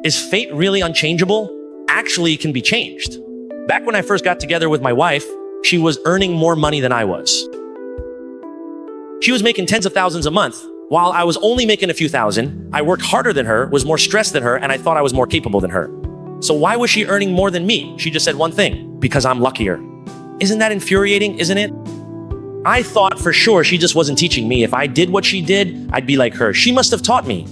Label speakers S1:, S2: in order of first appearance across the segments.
S1: Is fate really unchangeable? Actually, it can be changed. Back when I first got together with my wife, she was earning more money than I was. She was making tens of thousands a month, while I was only making a few thousand. I worked harder than her, was more stressed than her, and I thought I was more capable than her. So why was she earning more than me? She just said one thing: because I'm luckier. Isn't that infuriating, isn't it? I thought for sure she just wasn't teaching me. If I did what she did, I'd be like her. She must have taught me.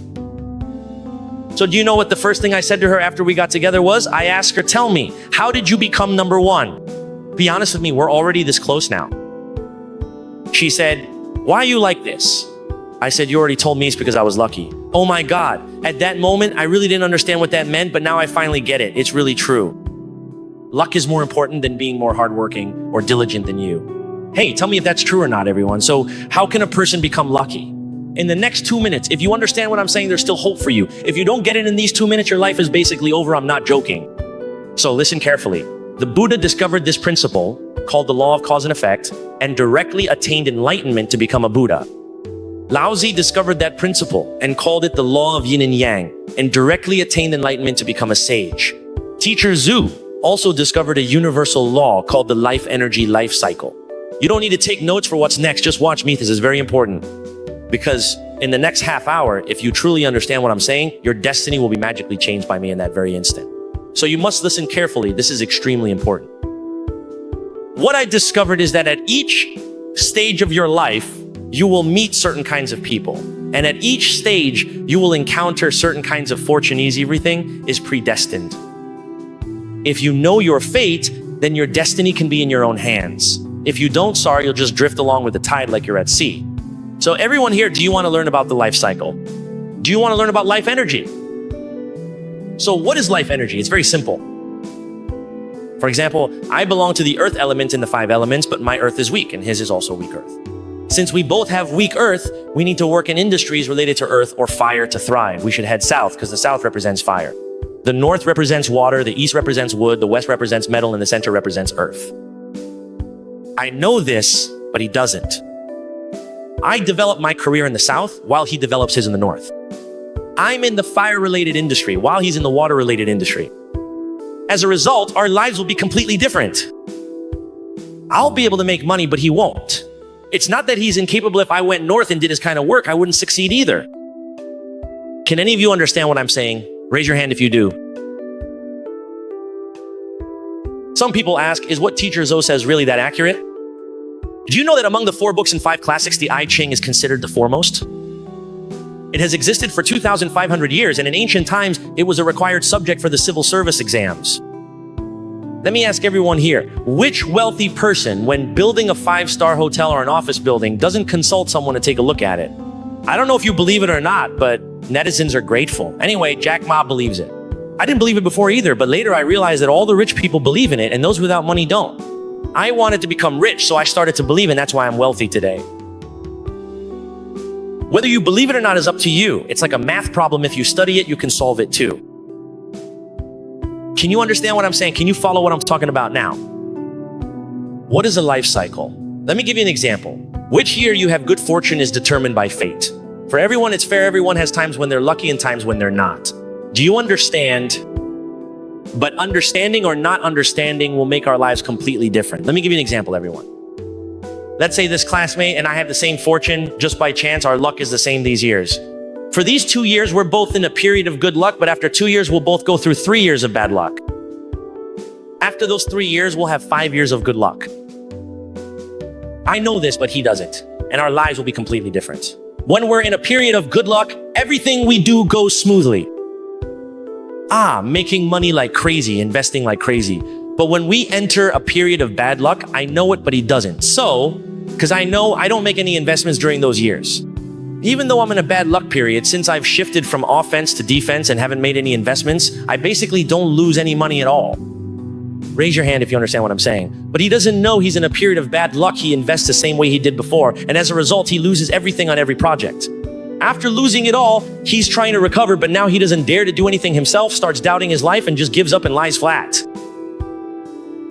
S1: So do you know what the first thing I said to her after we got together was? I asked her, tell me, how did you become number one? Be honest with me, we're already this close now. She said, why are you like this? I said, you already told me it's because I was lucky. Oh my God. At that moment, I really didn't understand what that meant, but now I finally get it. It's really true. Luck is more important than being more hardworking or diligent than you. Hey, tell me if that's true or not, everyone. So how can a person become lucky? In the next 2 minutes, if you understand what I'm saying, there's still hope for you. If you don't get it in these 2 minutes, your life is basically over. I'm not joking. So listen carefully. The Buddha discovered this principle called the law of cause and effect and directly attained enlightenment to become a Buddha. Laozi discovered that principle and called it the law of yin and yang and directly attained enlightenment to become a sage. Teacher Zhu also discovered a universal law called the life energy life cycle. You don't need to take notes for what's next. Just watch me. This is very important. Because in the next half hour, if you truly understand what I'm saying, your destiny will be magically changed by me in that very instant. So you must listen carefully. This is extremely important. What I discovered is that at each stage of your life, you will meet certain kinds of people. And at each stage, you will encounter certain kinds of fortune. Everything is predestined. If you know your fate, then your destiny can be in your own hands. If you don't, sorry, you'll just drift along with the tide like you're at sea. So everyone here, do you want to learn about the life cycle? Do you want to learn about life energy? So what is life energy? It's very simple. For example, I belong to the earth element in the 5 elements, but my earth is weak and his is also weak earth. Since we both have weak earth, we need to work in industries related to earth or fire to thrive. We should head south because the south represents fire. The north represents water, the east represents wood, the west represents metal, and the center represents earth. I know this, but he doesn't. I developed my career in the south while he develops his in the north. I'm in the fire-related industry while he's in the water-related industry. As a result, our lives will be completely different. I'll be able to make money, but he won't. It's not that he's incapable. If I went north and did his kind of work, I wouldn't succeed either. Can any of you understand what I'm saying? Raise your hand if you do. Some people ask, is what Teacher Zhou says really that accurate? Do you know that among the 4 books and 5 classics, the I Ching is considered the foremost? It has existed for 2,500 years, and in ancient times, it was a required subject for the civil service exams. Let me ask everyone here, which wealthy person, when building a 5-star hotel or an office building, doesn't consult someone to take a look at it? I don't know if you believe it or not, but netizens are grateful. Anyway, Jack Ma believes it. I didn't believe it before either, but later I realized that all the rich people believe in it, and those without money don't. I wanted to become rich, so I started to believe, and that's why I'm wealthy today. Whether you believe it or not is up to you. It's like a math problem. If you study it, you can solve it too. Can you understand what I'm saying? Can you follow what I'm talking about now? What is a life cycle? Let me give you an example. Which year you have good fortune is determined by fate. For everyone, it's fair. Everyone has times when they're lucky and times when they're not. Do you understand? But understanding or not understanding will make our lives completely different. Let me give you an example, everyone. Let's say this classmate and I have the same fortune. Just by chance, our luck is the same these years. For these 2 years, we're both in a period of good luck, but after 2 years, we'll both go through 3 years of bad luck. After those 3 years, we'll have 5 years of good luck. I know this, but he doesn't. And our lives will be completely different. When we're in a period of good luck, everything we do goes smoothly. Making money like crazy, investing like crazy. But when we enter a period of bad luck, I know it, but he doesn't. So, because I know I don't make any investments during those years. Even though I'm in a bad luck period, since I've shifted from offense to defense and haven't made any investments, I basically don't lose any money at all. Raise your hand if you understand what I'm saying. But he doesn't know he's in a period of bad luck. He invests the same way he did before. And as a result, he loses everything on every project. After losing it all, he's trying to recover, but now he doesn't dare to do anything himself, starts doubting his life, and just gives up and lies flat.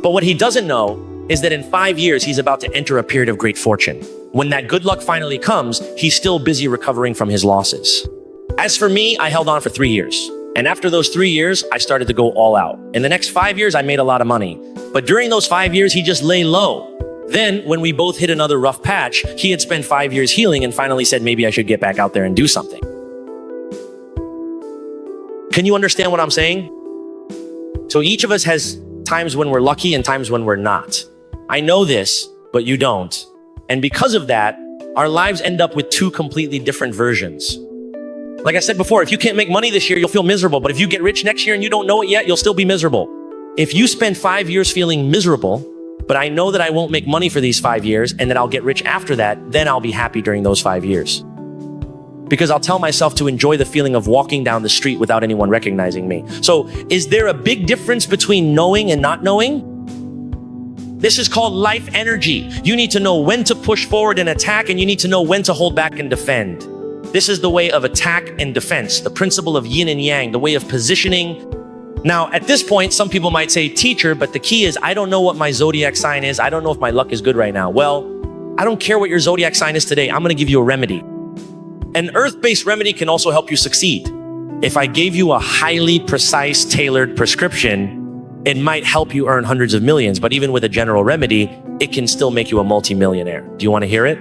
S1: But what he doesn't know is that in 5 years, he's about to enter a period of great fortune. When that good luck finally comes, he's still busy recovering from his losses. As for me, I held on for 3 years. And after those 3 years, I started to go all out. In the next 5 years, I made a lot of money. But during those 5 years, he just lay low. Then, when we both hit another rough patch, he had spent 5 years healing and finally said, maybe I should get back out there and do something. Can you understand what I'm saying? So each of us has times when we're lucky and times when we're not. I know this, but you don't. And because of that, our lives end up with two completely different versions. Like I said before, if you can't make money this year, you'll feel miserable. But if you get rich next year and you don't know it yet, you'll still be miserable. If you spend 5 years feeling miserable, but I know that I won't make money for these 5 years and that I'll get rich after that, then I'll be happy during those 5 years. Because I'll tell myself to enjoy the feeling of walking down the street without anyone recognizing me. So is there a big difference between knowing and not knowing? This is called life energy. You need to know when to push forward and attack, and you need to know when to hold back and defend. This is the way of attack and defense, the principle of yin and yang, the way of positioning. Now, at this point, some people might say, teacher, but the key is I don't know what my zodiac sign is. I don't know if my luck is good right now. Well, I don't care what your zodiac sign is today. I'm going to give you a remedy. An earth-based remedy can also help you succeed. If I gave you a highly precise, tailored prescription, it might help you earn hundreds of millions, but even with a general remedy, it can still make you a multimillionaire. Do you want to hear it?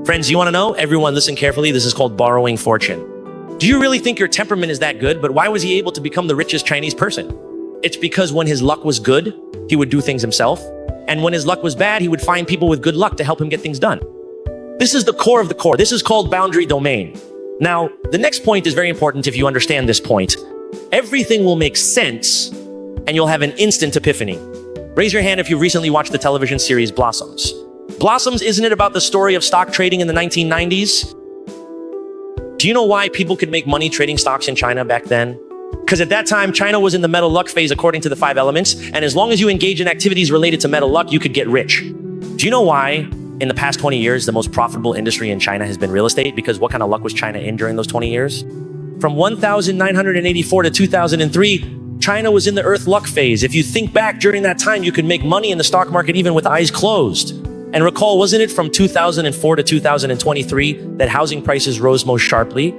S1: Friends, you want to know? Everyone listen carefully. This is called borrowing fortune. Do you really think your temperament is that good? But why was he able to become the richest Chinese person? It's because when his luck was good, he would do things himself. And when his luck was bad, he would find people with good luck to help him get things done. This is the core of the core. This is called boundary domain. Now, the next point is very important if you understand this point. Everything will make sense and you'll have an instant epiphany. Raise your hand if you've recently watched the television series Blossoms. Blossoms, isn't it about the story of stock trading in the 1990s? Do you know why people could make money trading stocks in China back then? Because at that time, China was in the metal luck phase according to the 5 elements, and as long as you engage in activities related to metal luck, you could get rich. Do you know why in the past 20 years, the most profitable industry in China has been real estate? Because what kind of luck was China in during those 20 years? From 1984 to 2003, China was in the earth luck phase. If you think back during that time, you could make money in the stock market even with eyes closed. And recall, wasn't it from 2004 to 2023 that housing prices rose most sharply?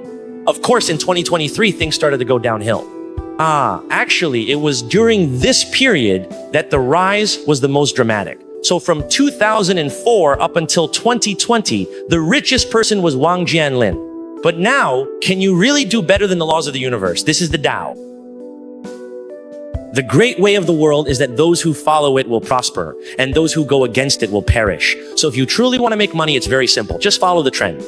S1: Of course, in 2023, things started to go downhill. Actually, it was during this period that the rise was the most dramatic. So from 2004 up until 2020, the richest person was Wang Jianlin. But now, can you really do better than the laws of the universe? This is the Tao. The great way of the world is that those who follow it will prosper, and those who go against it will perish. So if you truly want to make money, it's very simple. Just follow the trend.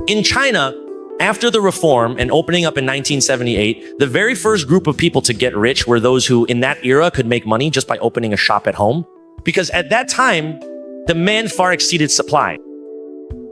S1: In China, after the reform and opening up in 1978, the very first group of people to get rich were those who, in that era, could make money just by opening a shop at home. Because at that time, demand far exceeded supply.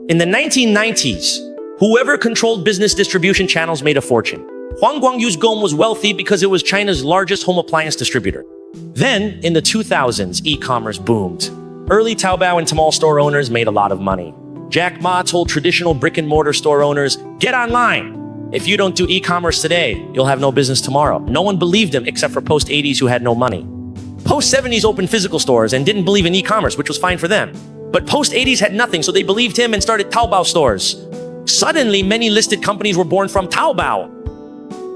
S1: In the 1990s, whoever controlled business distribution channels made a fortune. Huang Guangyu's Gome was wealthy because it was China's largest home appliance distributor. Then, in the 2000s, e-commerce boomed. Early Taobao and Tmall store owners made a lot of money. Jack Ma told traditional brick-and-mortar store owners, get online. If you don't do e-commerce today, you'll have no business tomorrow. No one believed him except for post-80s who had no money. Post-70s opened physical stores and didn't believe in e-commerce, which was fine for them. But post-80s had nothing, so they believed him and started Taobao stores. Suddenly, many listed companies were born from Taobao.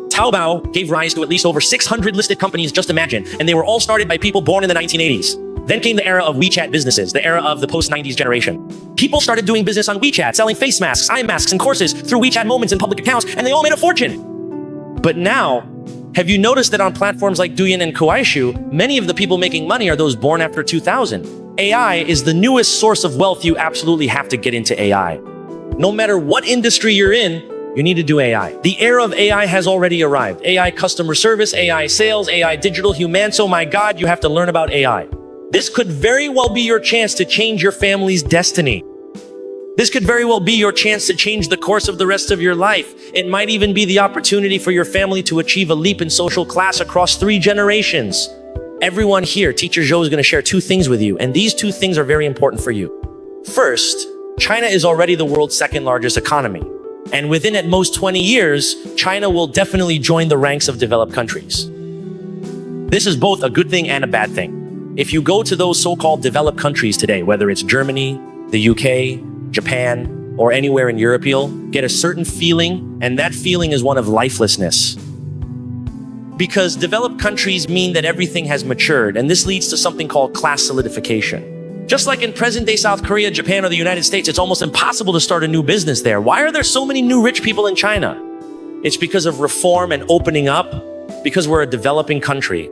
S1: Taobao gave rise to at least over 600 listed companies, just imagine, and they were all started by people born in the 1980s. Then came the era of WeChat businesses, the era of the post-90s generation. People started doing business on WeChat, selling face masks, eye masks, and courses through WeChat Moments and public accounts, and they all made a fortune. But now, have you noticed that on platforms like Douyin and Kuaishou, many of the people making money are those born after 2000? AI is the newest source of wealth. You absolutely have to get into AI. No matter what industry you're in, you need to do AI. The era of AI has already arrived. AI customer service, AI sales, AI digital humans. Oh my God, you have to learn about AI. This could very well be your chance to change your family's destiny. This could very well be your chance to change the course of the rest of your life. It might even be the opportunity for your family to achieve a leap in social class across 3 generations. Everyone here, Teacher Zhou is going to share 2 things with you, and these 2 things are very important for you. First, China is already the world's 2nd largest economy. And within at most 20 years, China will definitely join the ranks of developed countries. This is both a good thing and a bad thing. If you go to those so-called developed countries today, whether it's Germany, the UK, Japan, or anywhere in Europe, you'll get a certain feeling, and that feeling is one of lifelessness. because developed countries mean that everything has matured, and this leads to something called class solidification. Just like in present-day South Korea, Japan, or the United States, it's almost impossible to start a new business there. Why are there so many new rich people in China? It's because of reform and opening up, because we're a developing country.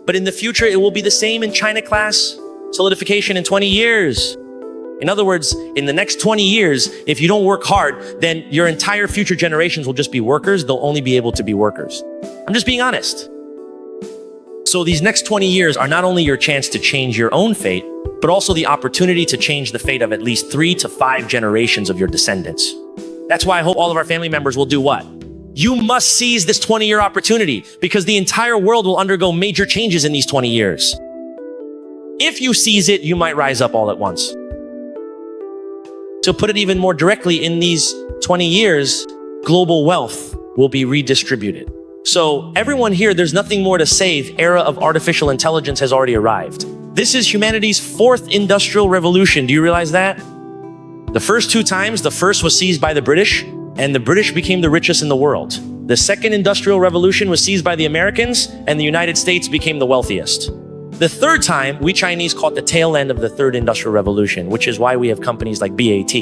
S1: But in the future, it will be the same in China class solidification in 20 years. In other words, in the next 20 years, if you don't work hard, then your entire future generations will just be workers. They'll only be able to be workers. I'm just being honest. So these next 20 years are not only your chance to change your own fate, but also the opportunity to change the fate of at least 3 to 5 generations of your descendants. That's why I hope all of our family members will do what? You must seize this 20-year opportunity, because the entire world will undergo major changes in these 20 years. If you seize it, you might rise up all at once. To put it even more directly, in these 20 years, global wealth will be redistributed. So everyone here, there's nothing more to say. The era of artificial intelligence has already arrived. This is humanity's 4th industrial revolution. Do you realize that? The first 2 times, the first was seized by the British, and the British became the richest in the world. The second industrial revolution was seized by the Americans, and the United States became the wealthiest. The third time, we Chinese caught the tail end of the 3rd industrial revolution, which is why we have companies like BAT.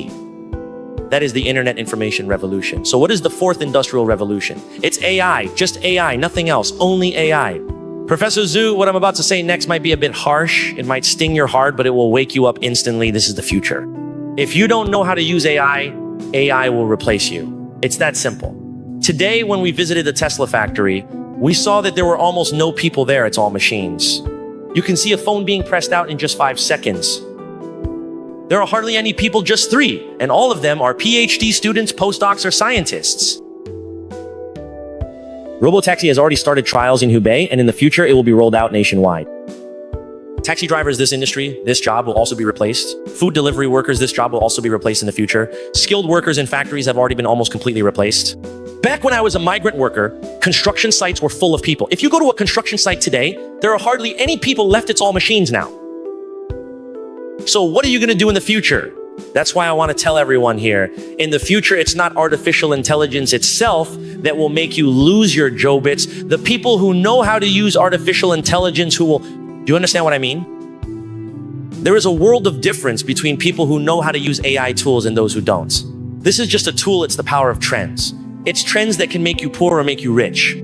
S1: That is the internet information revolution. So what is the 4th industrial revolution? It's AI, just AI, nothing else, only AI. Professor Zhu, what I'm about to say next might be a bit harsh. It might sting your heart, but it will wake you up instantly. This is the future. If you don't know how to use AI, AI will replace you. It's that simple. Today, when we visited the Tesla factory, we saw that there were almost no people there. It's all machines. You can see a phone being pressed out in just 5 seconds. There are hardly any people, just 3, and all of them are PhD students, postdocs, or scientists. Robotaxi has already started trials in Hubei, and in the future, it will be rolled out nationwide. Taxi drivers, this industry, this job will also be replaced. Food delivery workers, this job will also be replaced in the future. Skilled workers in factories have already been almost completely replaced. Back when I was a migrant worker, construction sites were full of people. If you go to a construction site today, there are hardly any people left. It's all machines now. So what are you going to do in the future? That's why I want to tell everyone here, in the future, it's not artificial intelligence itself that will make you lose your Jobits. The people who know how to use artificial intelligence, do you understand what I mean? There is a world of difference between people who know how to use AI tools and those who don't. This is just a tool. It's the power of trends. It's trends that can make you poor or make you rich.